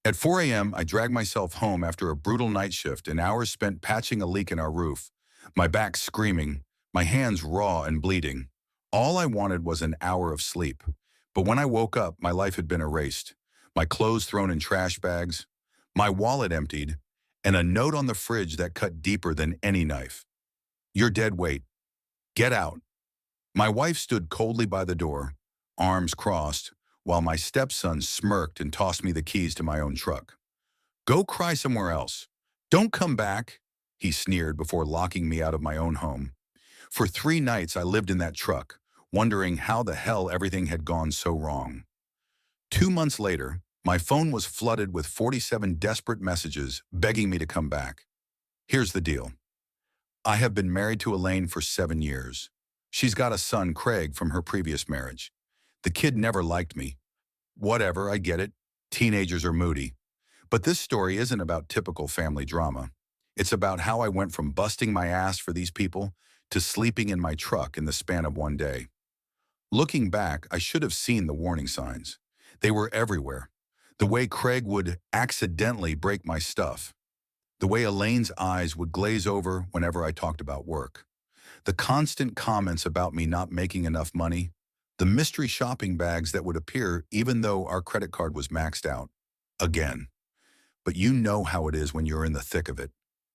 At 4 a.m., I dragged myself home after a brutal night shift and hours spent patching a leak in our roof, my back screaming, my hands raw and bleeding. All I wanted was an hour of sleep. But when I woke up, my life had been erased, my clothes thrown in trash bags, my wallet emptied, and a note on the fridge that cut deeper than any knife. You're dead weight. Get out. My wife stood coldly by the door, arms crossed, while my stepson smirked and tossed me the keys to my own truck. Go cry somewhere else. Don't come back, he sneered before locking me out of my own home. For 3 nights I lived in that truck, wondering how the hell everything had gone so wrong. 2 months later, my phone was flooded with 47 desperate messages begging me to come back. Here's the deal. I have been married to Elaine for 7 years. She's got a son, Craig, from her previous marriage. The kid never liked me. Whatever, I get it. Teenagers are moody. But this story isn't about typical family drama. It's about how I went from busting my ass for these people to sleeping in my truck in the span of one day. Looking back, I should have seen the warning signs. They were everywhere. The way Craig would accidentally break my stuff. The way Elaine's eyes would glaze over whenever I talked about work. The constant comments about me not making enough money. The mystery shopping bags that would appear even though our credit card was maxed out. Again. But you know how it is when you're in the thick of it.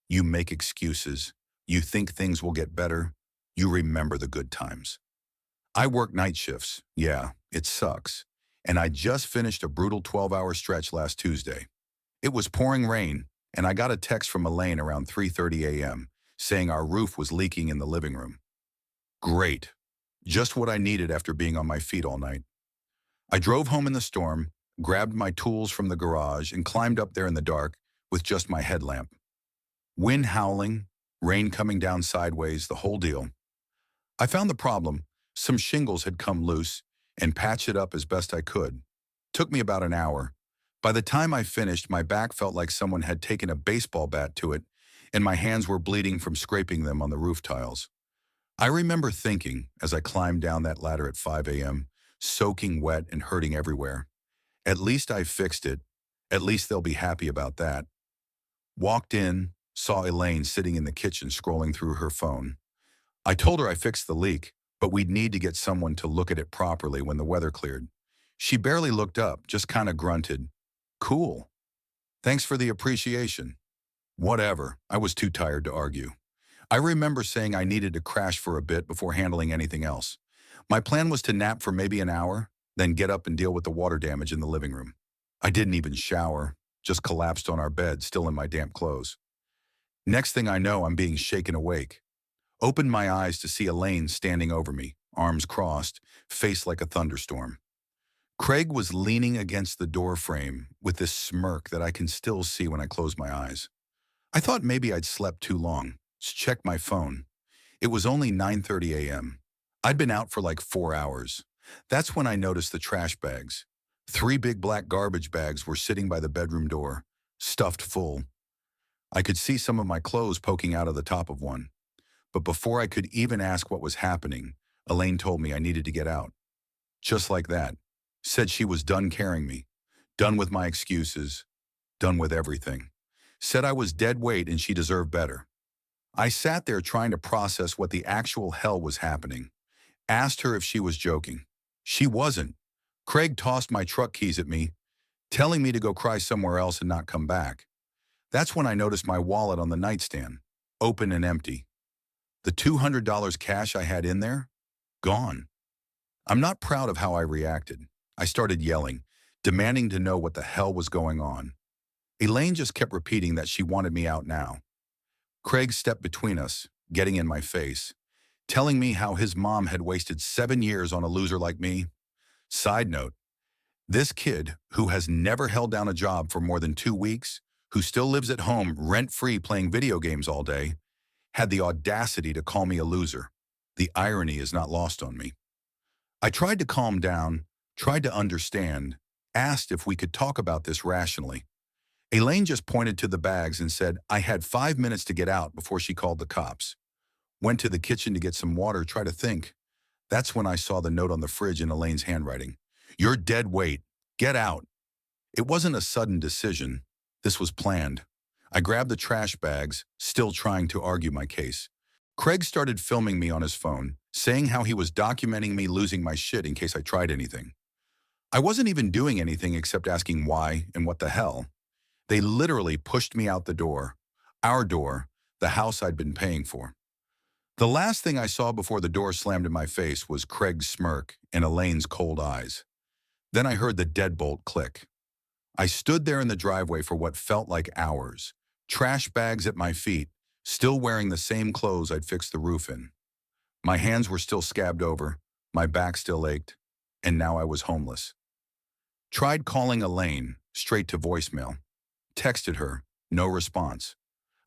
You make excuses. You think things will get better. You remember the good times. I work night shifts. Yeah, it sucks. And I just finished a brutal 12-hour stretch last Tuesday. It was pouring rain, and I got a text from Elaine around 3:30 a.m. saying our roof was leaking in the living room. Great. Just what I needed after being on my feet all night. I drove home in the storm, grabbed my tools from the garage, and climbed up there in the dark with just my headlamp. Wind howling, rain coming down sideways, the whole deal. I found the problem. Some shingles had come loose, and patched it up as best I could. Took me about an hour. By the time I finished, my back felt like someone had taken a baseball bat to it, and my hands were bleeding from scraping them on the roof tiles. I remember thinking, as I climbed down that ladder at 5 a.m., soaking wet and hurting everywhere, at least I fixed it. At least they'll be happy about that. Walked in, saw Elaine sitting in the kitchen scrolling through her phone. I told her I fixed the leak, but we'd need to get someone to look at it properly when the weather cleared. She barely looked up, just kind of grunted. Cool. Thanks for the appreciation. Whatever, I was too tired to argue. I remember saying I needed to crash for a bit before handling anything else. My plan was to nap for maybe an hour, then get up and deal with the water damage in the living room. I didn't even shower, just collapsed on our bed, still in my damp clothes. Next thing I know, I'm being shaken awake. Opened my eyes to see Elaine standing over me, arms crossed, face like a thunderstorm. Craig was leaning against the door frame with this smirk that I can still see when I close my eyes. I thought maybe I'd slept too long. Checked my phone. It was only 9:30 a.m. I'd been out for like 4 hours. That's when I noticed the trash bags. 3 big black garbage bags were sitting by the bedroom door, stuffed full. I could see some of my clothes poking out of the top of one. But before I could even ask what was happening, Elaine told me I needed to get out. Just like that. Said she was done carrying me. Done with my excuses. Done with everything. Said I was dead weight and she deserved better. I sat there trying to process what the actual hell was happening. Asked her if she was joking. She wasn't. Craig tossed my truck keys at me, telling me to go cry somewhere else and not come back. That's when I noticed my wallet on the nightstand, open and empty. The $200 cash I had in there? Gone. I'm not proud of how I reacted. I started yelling, demanding to know what the hell was going on. Elaine just kept repeating that she wanted me out now. Craig stepped between us, getting in my face, telling me how his mom had wasted 7 years on a loser like me. Side note, this kid, who has never held down a job for more than 2 weeks, who still lives at home rent-free playing video games all day, had the audacity to call me a loser. The irony is not lost on me. I tried to calm down, tried to understand, asked if we could talk about this rationally. Elaine just pointed to the bags and said I had 5 minutes to get out before she called the cops. Went to the kitchen to get some water, try to think. That's when I saw the note on the fridge in Elaine's handwriting. You're dead weight. Get out. It wasn't a sudden decision. This was planned. I grabbed the trash bags, still trying to argue my case. Craig started filming me on his phone, saying how he was documenting me losing my shit in case I tried anything. I wasn't even doing anything except asking why and what the hell. They literally pushed me out the door. Our door, the house I'd been paying for. The last thing I saw before the door slammed in my face was Craig's smirk and Elaine's cold eyes. Then I heard the deadbolt click. I stood there in the driveway for what felt like hours, trash bags at my feet, still wearing the same clothes I'd fixed the roof in. My hands were still scabbed over, my back still ached, and now I was homeless. Tried calling Elaine, straight to voicemail. Texted her, no response.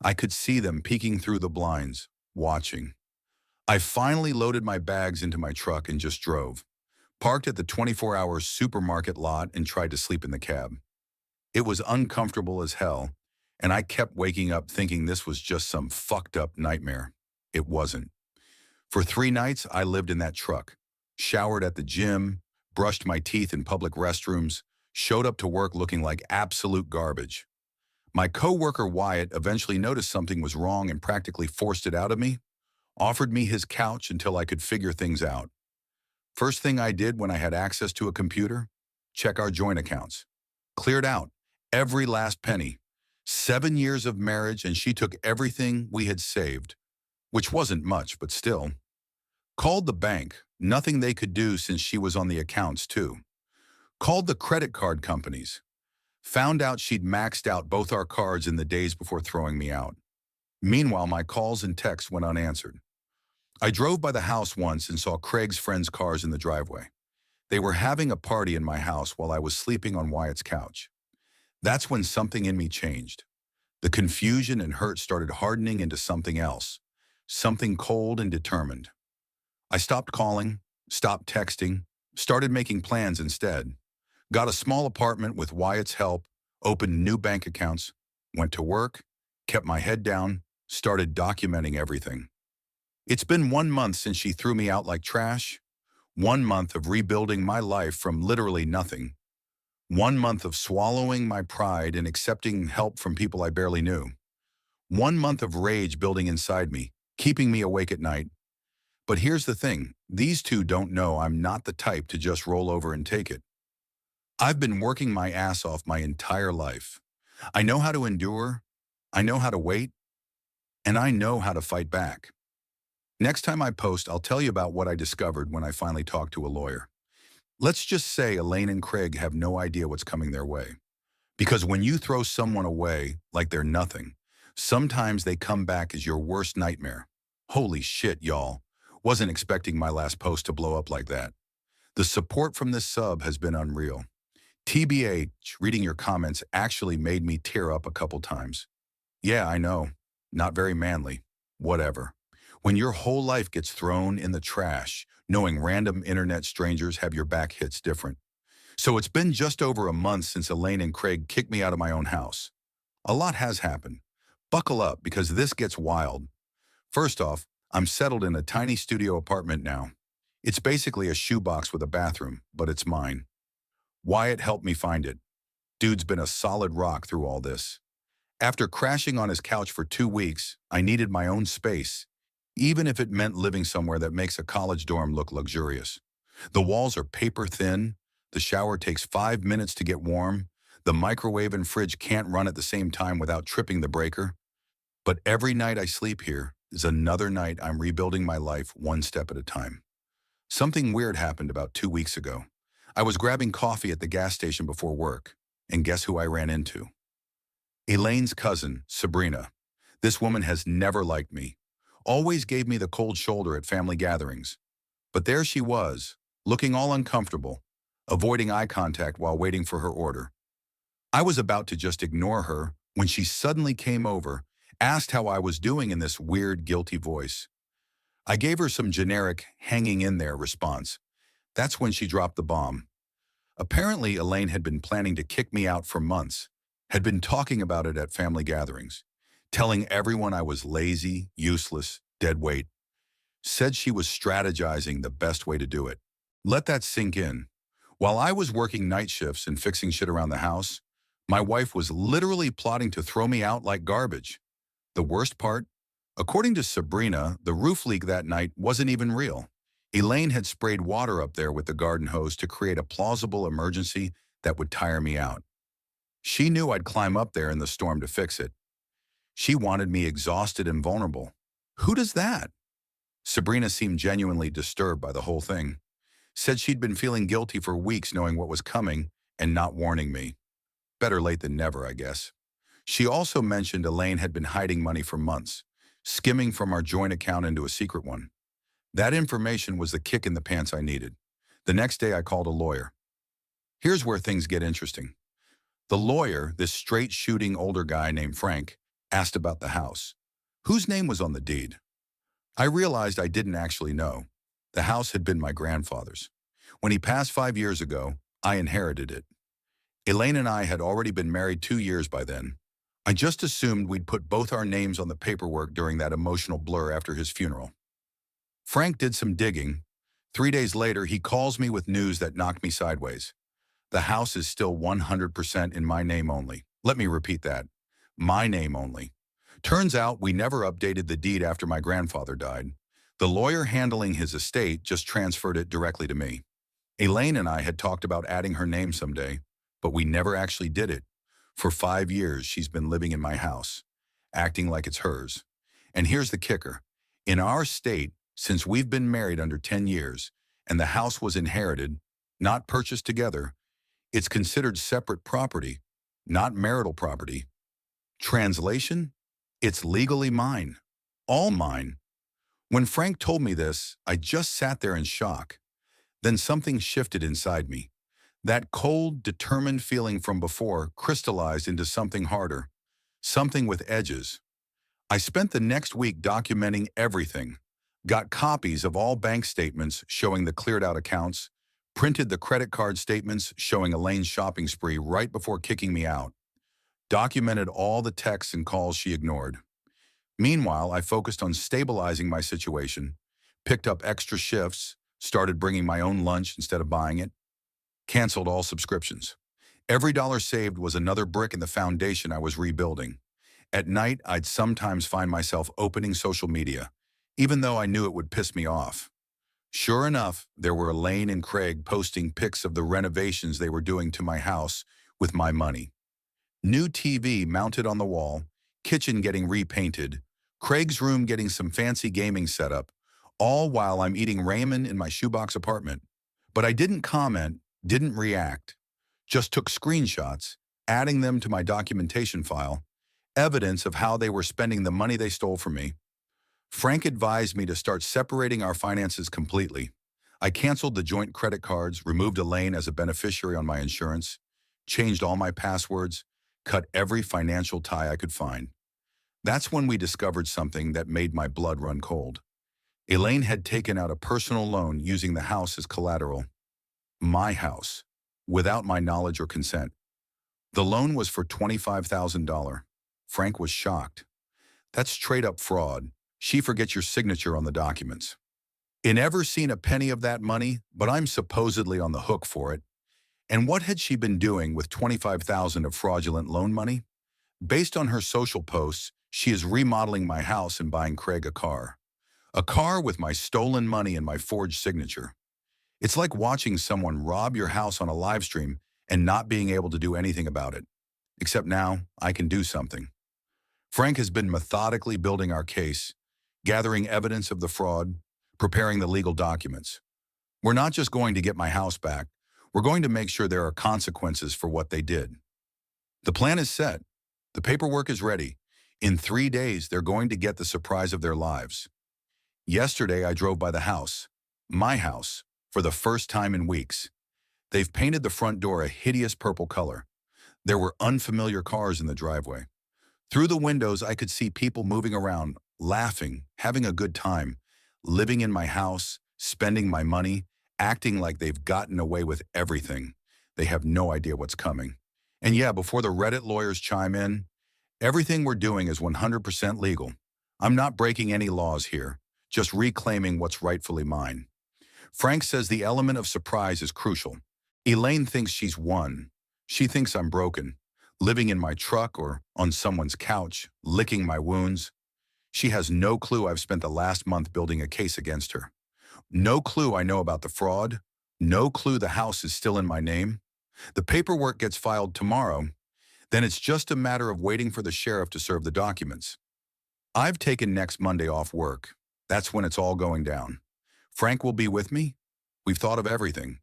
I could see them peeking through the blinds, watching. I finally loaded my bags into my truck and just drove. Parked at the 24-hour supermarket lot and tried to sleep in the cab. It was uncomfortable as hell, and I kept waking up thinking this was just some fucked up nightmare. It wasn't. For 3 nights, I lived in that truck, showered at the gym, brushed my teeth in public restrooms, showed up to work looking like absolute garbage. My coworker Wyatt eventually noticed something was wrong and practically forced it out of me, offered me his couch until I could figure things out. First thing I did when I had access to a computer, check our joint accounts. Cleared out every last penny. 7 years of marriage and she took everything we had saved, which wasn't much, but still. Called the bank, nothing they could do since she was on the accounts too. Called the credit card companies. Found out she'd maxed out both our cards in the days before throwing me out. Meanwhile, my calls and texts went unanswered. I drove by the house once and saw Craig's friends' cars in the driveway. They were having a party in my house while I was sleeping on Wyatt's couch. That's when something in me changed. The confusion and hurt started hardening into something else, something cold and determined. I stopped calling, stopped texting, started making plans instead. Got a small apartment with Wyatt's help, opened new bank accounts, went to work, kept my head down, started documenting everything. It's been 1 month since she threw me out like trash, 1 month of rebuilding my life from literally nothing, 1 month of swallowing my pride and accepting help from people I barely knew, 1 month of rage building inside me, keeping me awake at night. But here's the thing, these two don't know I'm not the type to just roll over and take it. I've been working my ass off my entire life. I know how to endure, I know how to wait, and I know how to fight back. Next time I post, I'll tell you about what I discovered when I finally talked to a lawyer. Let's just say Elaine and Craig have no idea what's coming their way. Because when you throw someone away like they're nothing, sometimes they come back as your worst nightmare. Holy shit, y'all. Wasn't expecting my last post to blow up like that. The support from this sub has been unreal. TBH, reading your comments actually made me tear up a couple times. Yeah, I know. Not very manly. Whatever. When your whole life gets thrown in the trash, knowing random internet strangers have your back hits different. So it's been just over a month since Elaine and Craig kicked me out of my own house. A lot has happened. Buckle up because this gets wild. First off, I'm settled in a tiny studio apartment now. It's basically a shoebox with a bathroom, but it's mine. Wyatt helped me find it. Dude's been a solid rock through all this. After crashing on his couch for 2 weeks, I needed my own space, even if it meant living somewhere that makes a college dorm look luxurious. The walls are paper thin, the shower takes 5 minutes to get warm, the microwave and fridge can't run at the same time without tripping the breaker. But every night I sleep here is another night I'm rebuilding my life one step at a time. Something weird happened about 2 weeks ago. I was grabbing coffee at the gas station before work, and guess who I ran into? Elaine's cousin, Sabrina. This woman has never liked me. Always gave me the cold shoulder at family gatherings. But there she was, looking all uncomfortable, avoiding eye contact while waiting for her order. I was about to just ignore her when she suddenly came over, asked how I was doing in this weird, guilty voice. I gave her some generic, hanging in there response. That's when she dropped the bomb. Apparently, Elaine had been planning to kick me out for months, had been talking about it at family gatherings, telling everyone I was lazy, useless, dead weight. Said she was strategizing the best way to do it. Let that sink in. While I was working night shifts and fixing shit around the house, my wife was literally plotting to throw me out like garbage. The worst part? According to Sabrina, the roof leak that night wasn't even real. Elaine had sprayed water up there with the garden hose to create a plausible emergency that would tire me out. She knew I'd climb up there in the storm to fix it. She wanted me exhausted and vulnerable. Who does that? Sabrina seemed genuinely disturbed by the whole thing. Said she'd been feeling guilty for weeks knowing what was coming and not warning me. Better late than never, I guess. She also mentioned Elaine had been hiding money for months, skimming from our joint account into a secret one. That information was the kick in the pants I needed. The next day I called a lawyer. Here's where things get interesting. The lawyer, this straight-shooting older guy named Frank, asked about the house. Whose name was on the deed? I realized I didn't actually know. The house had been my grandfather's. When he passed 5 years ago, I inherited it. Elaine and I had already been married 2 years by then. I just assumed we'd put both our names on the paperwork during that emotional blur after his funeral. Frank did some digging. 3 days later, he calls me with news that knocked me sideways. The house is still 100% in my name only. Let me repeat that. My name only. Turns out we never updated the deed after my grandfather died. The lawyer handling his estate just transferred it directly to me. Elaine and I had talked about adding her name someday, but we never actually did it. For 5 years, she's been living in my house, acting like it's hers. And here's the kicker. In our state, since we've been married under 10 years, and the house was inherited, not purchased together, it's considered separate property, not marital property. Translation? It's legally mine. All mine. When Frank told me this, I just sat there in shock. Then something shifted inside me. That cold, determined feeling from before crystallized into something harder, something with edges. I spent the next week documenting everything, got copies of all bank statements showing the cleared-out accounts, printed the credit card statements showing Elaine's shopping spree right before kicking me out, documented all the texts and calls she ignored. Meanwhile, I focused on stabilizing my situation, picked up extra shifts, started bringing my own lunch instead of buying it, canceled all subscriptions. Every dollar saved was another brick in the foundation I was rebuilding. At night, I'd sometimes find myself opening social media, even though I knew it would piss me off. Sure enough, there were Elaine and Craig posting pics of the renovations they were doing to my house with my money. New TV mounted on the wall, kitchen getting repainted, Craig's room getting some fancy gaming setup, all while I'm eating ramen in my shoebox apartment. But I didn't comment, didn't react, just took screenshots, adding them to my documentation file, evidence of how they were spending the money they stole from me. Frank advised me to start separating our finances completely. I canceled the joint credit cards, removed Elaine as a beneficiary on my insurance, changed all my passwords, cut every financial tie I could find. That's when we discovered something that made my blood run cold. Elaine had taken out a personal loan using the house as collateral. My house, without my knowledge or consent. The loan was for $25,000. Frank was shocked. That's straight-up fraud. She forgets your signature on the documents. I never seen a penny of that money, but I'm supposedly on the hook for it. And what had she been doing with $25,000 of fraudulent loan money? Based on her social posts, she is remodeling my house and buying Craig a car. A car with my stolen money and my forged signature. It's like watching someone rob your house on a live stream and not being able to do anything about it. Except now, I can do something. Frank has been methodically building our case, gathering evidence of the fraud, preparing the legal documents. We're not just going to get my house back, we're going to make sure there are consequences for what they did. The plan is set. The paperwork is ready. In 3 days, they're going to get the surprise of their lives. Yesterday, I drove by the house, my house, for the first time in weeks. They've painted the front door a hideous purple color. There were unfamiliar cars in the driveway. Through the windows, I could see people moving around, laughing, having a good time, living in my house, spending my money, acting like they've gotten away with everything. They have no idea what's coming. And yeah, before the Reddit lawyers chime in, everything we're doing is 100% legal. I'm not breaking any laws here, just reclaiming what's rightfully mine. Frank says the element of surprise is crucial. Elaine thinks she's won. She thinks I'm broken, living in my truck or on someone's couch, licking my wounds. She has no clue I've spent the last month building a case against her. No clue I know about the fraud. No clue the house is still in my name. The paperwork gets filed tomorrow. Then it's just a matter of waiting for the sheriff to serve the documents. I've taken next Monday off work. That's when it's all going down. Frank will be with me. We've thought of everything.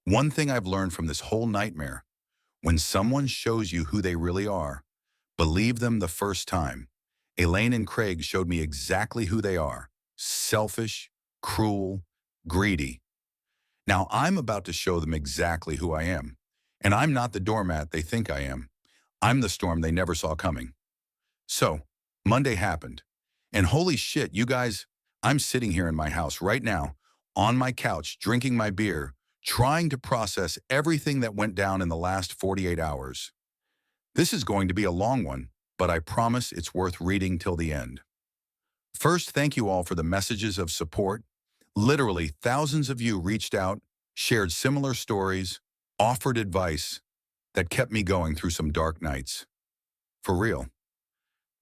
One thing I've learned from this whole nightmare: when someone shows you who they really are, believe them the first time. Elaine and Craig showed me exactly who they are: selfish, cruel, greedy. Now I'm about to show them exactly who I am. And I'm not the doormat they think I am. I'm the storm they never saw coming. So, Monday happened. And holy shit, you guys, I'm sitting here in my house right now, on my couch, drinking my beer, trying to process everything that went down in the last 48 hours. This is going to be a long one, but I promise it's worth reading till the end. First, thank you all for the messages of support. Literally, thousands of you reached out, shared similar stories, offered advice that kept me going through some dark nights. For real.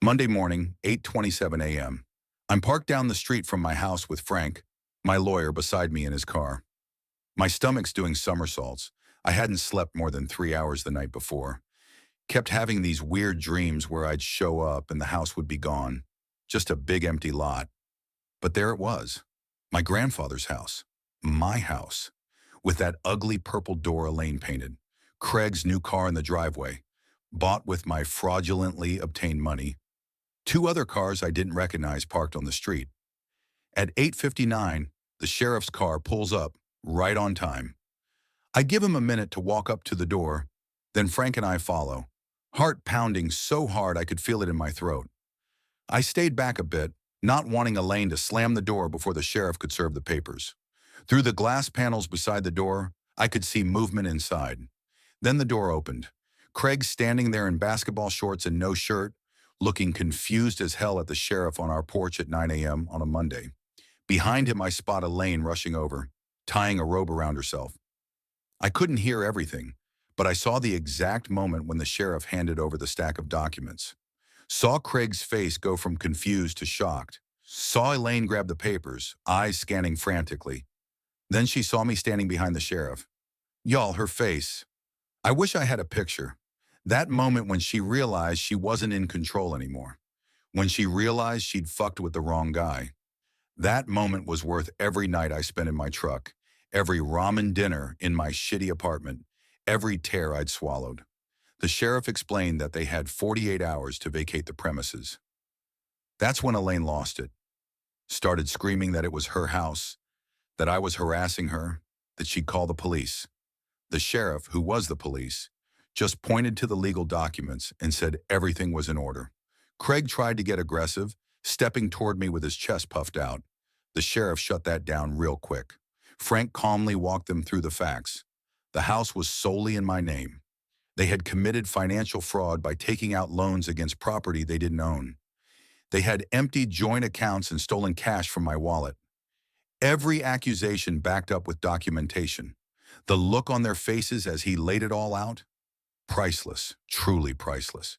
Monday morning, 8:27 a.m. I'm parked down the street from my house with Frank, my lawyer, beside me in his car. My stomach's doing somersaults. I hadn't slept more than 3 hours the night before. Kept having these weird dreams where I'd show up and the house would be gone. Just a big empty lot. But there it was. My grandfather's house. My house. With that ugly purple door Elaine painted. Craig's new car in the driveway. Bought with my fraudulently obtained money. 2 other cars I didn't recognize parked on the street. At 8:59, the sheriff's car pulls up, right on time. I give him a minute to walk up to the door, then Frank and I follow, heart pounding so hard I could feel it in my throat. I stayed back a bit, not wanting Elaine to slam the door before the sheriff could serve the papers. Through the glass panels beside the door, I could see movement inside. Then the door opened. Craig standing there in basketball shorts and no shirt, looking confused as hell at the sheriff on our porch at 9 a.m. on a Monday. Behind him, I spot Elaine rushing over, tying a robe around herself. I couldn't hear everything, but I saw the exact moment when the sheriff handed over the stack of documents. Saw Craig's face go from confused to shocked. Saw Elaine grab the papers, eyes scanning frantically. Then she saw me standing behind the sheriff. Y'all, her face. I wish I had a picture. That moment when she realized she wasn't in control anymore. When she realized she'd fucked with the wrong guy. That moment was worth every night I spent in my truck, every ramen dinner in my shitty apartment, every tear I'd swallowed. The sheriff explained that they had 48 hours to vacate the premises. That's when Elaine lost it. Started screaming that it was her house, that I was harassing her, that she'd call the police. The sheriff, who was the police, just pointed to the legal documents and said everything was in order. Craig tried to get aggressive, stepping toward me with his chest puffed out. The sheriff shut that down real quick. Frank calmly walked them through the facts. The house was solely in my name. They had committed financial fraud by taking out loans against property they didn't own. They had emptied joint accounts and stolen cash from my wallet. Every accusation backed up with documentation. The look on their faces as he laid it all out? Priceless, truly priceless.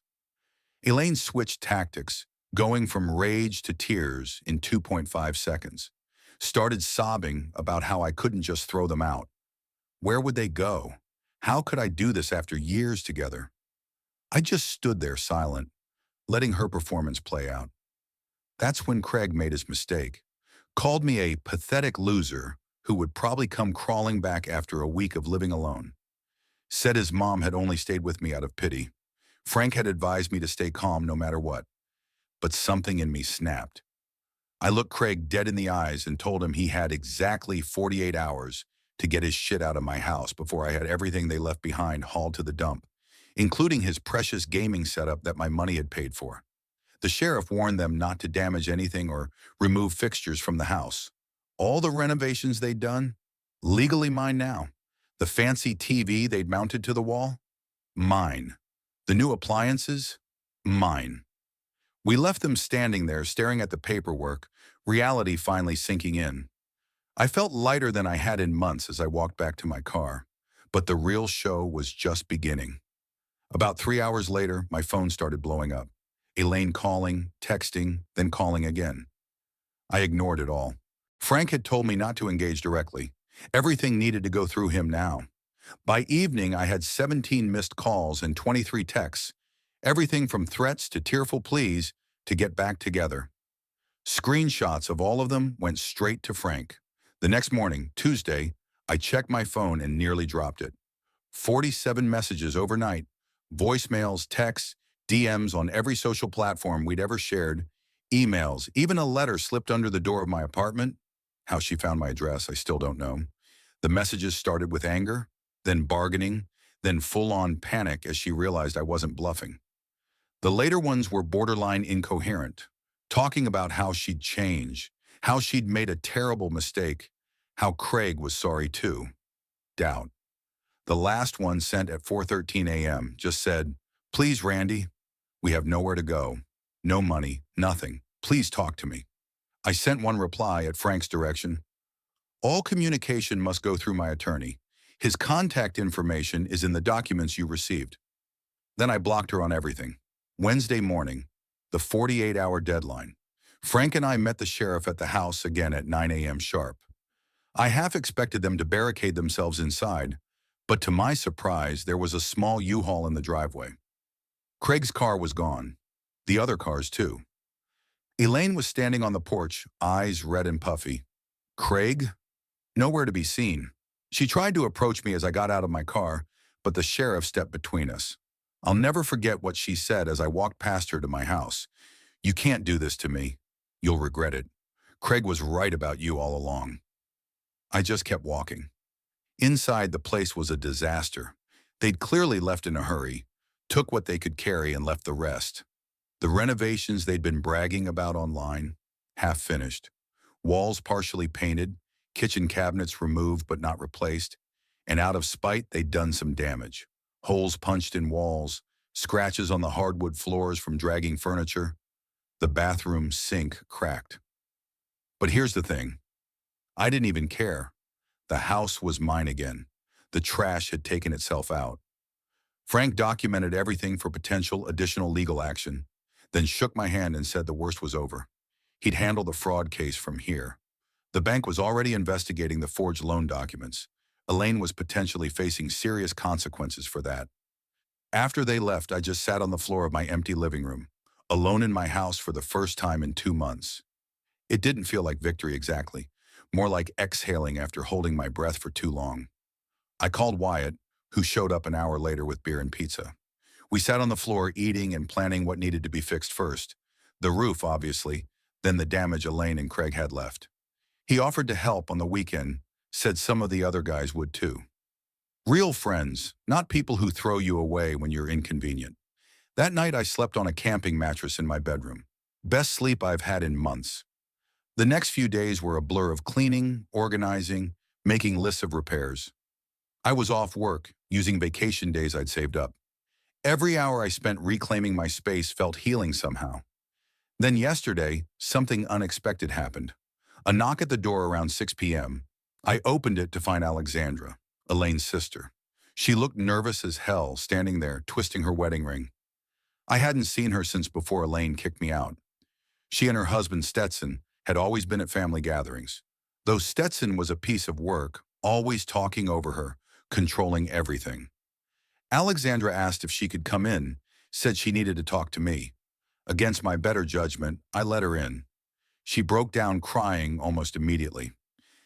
Elaine switched tactics, going from rage to tears in 2.5 seconds. Started sobbing about how I couldn't just throw them out. Where would they go? How could I do this after years together? I just stood there silent, letting her performance play out. That's when Craig made his mistake. Called me a pathetic loser who would probably come crawling back after a week of living alone. Said his mom had only stayed with me out of pity. Frank had advised me to stay calm no matter what. But something in me snapped. I looked Craig dead in the eyes and told him he had exactly 48 hours to get his shit out of my house before I had everything they left behind hauled to the dump, including his precious gaming setup that my money had paid for. The sheriff warned them not to damage anything or remove fixtures from the house. All the renovations they'd done, legally mine now. The fancy TV they'd mounted to the wall, mine. The new appliances, mine. We left them standing there staring at the paperwork, reality finally sinking in. I felt lighter than I had in months as I walked back to my car. But the real show was just beginning. About 3 hours later, my phone started blowing up. Elaine calling, texting, then calling again. I ignored it all. Frank had told me not to engage directly. Everything needed to go through him now. By evening, I had 17 missed calls and 23 texts. Everything from threats to tearful pleas to get back together. Screenshots of all of them went straight to Frank. The next morning, Tuesday, I checked my phone and nearly dropped it. 47 messages overnight, voicemails, texts, DMs on every social platform we'd ever shared, emails, even a letter slipped under the door of my apartment. How she found my address, I still don't know. The messages started with anger, then bargaining, then full-on panic as she realized I wasn't bluffing. The later ones were borderline incoherent, talking about how she'd changed, how she'd made a terrible mistake, how Craig was sorry too. Doubt. The last one, sent at 4:13 a.m., just said, "Please, Randy, we have nowhere to go. No money, nothing. Please talk to me." I sent one reply at Frank's direction. "All communication must go through my attorney. His contact information is in the documents you received." Then I blocked her on everything. Wednesday morning, the 48-hour deadline. Frank and I met the sheriff at the house again at 9 a.m. sharp. I half expected them to barricade themselves inside, but to my surprise, there was a small U-Haul in the driveway. Craig's car was gone. The other cars, too. Elaine was standing on the porch, eyes red and puffy. Craig? Nowhere to be seen. She tried to approach me as I got out of my car, but the sheriff stepped between us. I'll never forget what she said as I walked past her to my house. "You can't do this to me. You'll regret it. Craig was right about you all along." I just kept walking. Inside, the place was a disaster. They'd clearly left in a hurry, took what they could carry and left the rest. The renovations they'd been bragging about online, half finished. Walls partially painted, kitchen cabinets removed but not replaced, and out of spite, they'd done some damage. Holes punched in walls, scratches on the hardwood floors from dragging furniture. The bathroom sink cracked. But here's the thing. I didn't even care. The house was mine again. The trash had taken itself out. Frank documented everything for potential additional legal action, then shook my hand and said the worst was over. He'd handle the fraud case from here. The bank was already investigating the forged loan documents. Elaine was potentially facing serious consequences for that. After they left, I just sat on the floor of my empty living room, alone in my house for the first time in 2 months. It didn't feel like victory exactly, more like exhaling after holding my breath for too long. I called Wyatt, who showed up an hour later with beer and pizza. We sat on the floor eating and planning what needed to be fixed first. The roof, obviously, then the damage Elaine and Craig had left. He offered to help on the weekend, said some of the other guys would too. Real friends, not people who throw you away when you're inconvenient. That night I slept on a camping mattress in my bedroom. Best sleep I've had in months. The next few days were a blur of cleaning, organizing, making lists of repairs. I was off work, using vacation days I'd saved up. Every hour I spent reclaiming my space felt healing somehow. Then yesterday, something unexpected happened. A knock at the door around 6 p.m. I opened it to find Alexandra, Elaine's sister. She looked nervous as hell, standing there, twisting her wedding ring. I hadn't seen her since before Elaine kicked me out. She and her husband, Stetson, had always been at family gatherings. Though Stetson was a piece of work, always talking over her, controlling everything. Alexandra asked if she could come in, said she needed to talk to me. Against my better judgment, I let her in. She broke down crying almost immediately.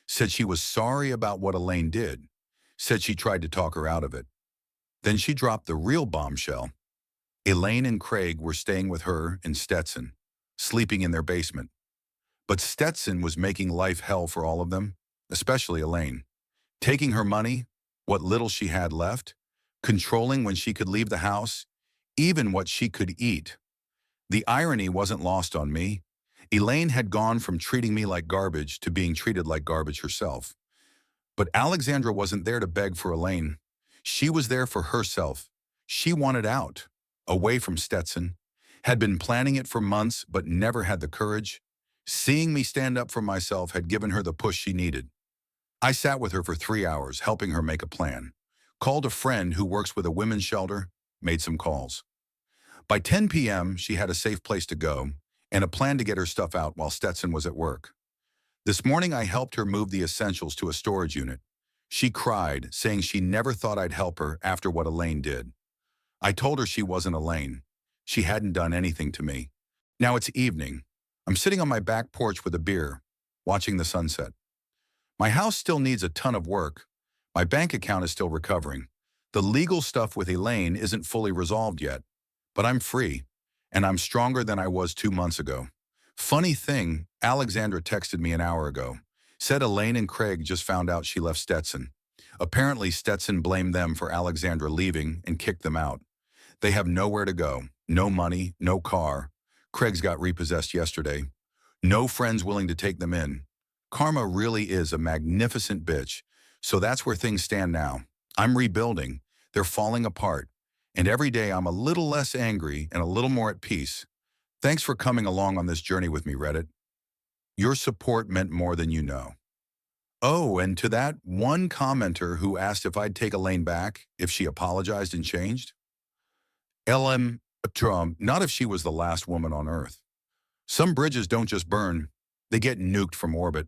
Said she was sorry about what Elaine did. Said she tried to talk her out of it. Then she dropped the real bombshell. Elaine and Craig were staying with her and Stetson, sleeping in their basement. But Stetson was making life hell for all of them, especially Elaine. Taking her money, what little she had left, controlling when she could leave the house, even what she could eat. The irony wasn't lost on me. Elaine had gone from treating me like garbage to being treated like garbage herself. But Alexandra wasn't there to beg for Elaine. She was there for herself. She wanted out, away from Stetson, had been planning it for months but never had the courage. Seeing me stand up for myself had given her the push she needed. I sat with her for 3 hours, helping her make a plan. called a friend who works with a women's shelter, made some calls. By 10 p.m., she had a safe place to go and a plan to get her stuff out while Stetson was at work. This morning, I helped her move the essentials to a storage unit. She cried, saying she never thought I'd help her after what Elaine did. I told her she wasn't Elaine. She hadn't done anything to me. Now it's evening. I'm sitting on my back porch with a beer, watching the sunset. My house still needs a ton of work. My bank account is still recovering. The legal stuff with Elaine isn't fully resolved yet, but I'm free, and I'm stronger than I was 2 months ago. Funny thing, Alexandra texted me an hour ago. Said Elaine and Craig just found out she left Stetson. Apparently, Stetson blamed them for Alexandra leaving and kicked them out. They have nowhere to go, no money, no car. Craig's got repossessed yesterday. No friends willing to take them in. Karma really is a magnificent bitch. So that's where things stand now. I'm rebuilding. They're falling apart. And every day I'm a little less angry and a little more at peace. Thanks for coming along on this journey with me, Reddit. Your support meant more than you know. Oh, and to that one commenter who asked if I'd take Elaine back if she apologized and changed. LM Trump, not if she was the last woman on Earth. Some bridges don't just burn, they get nuked from orbit.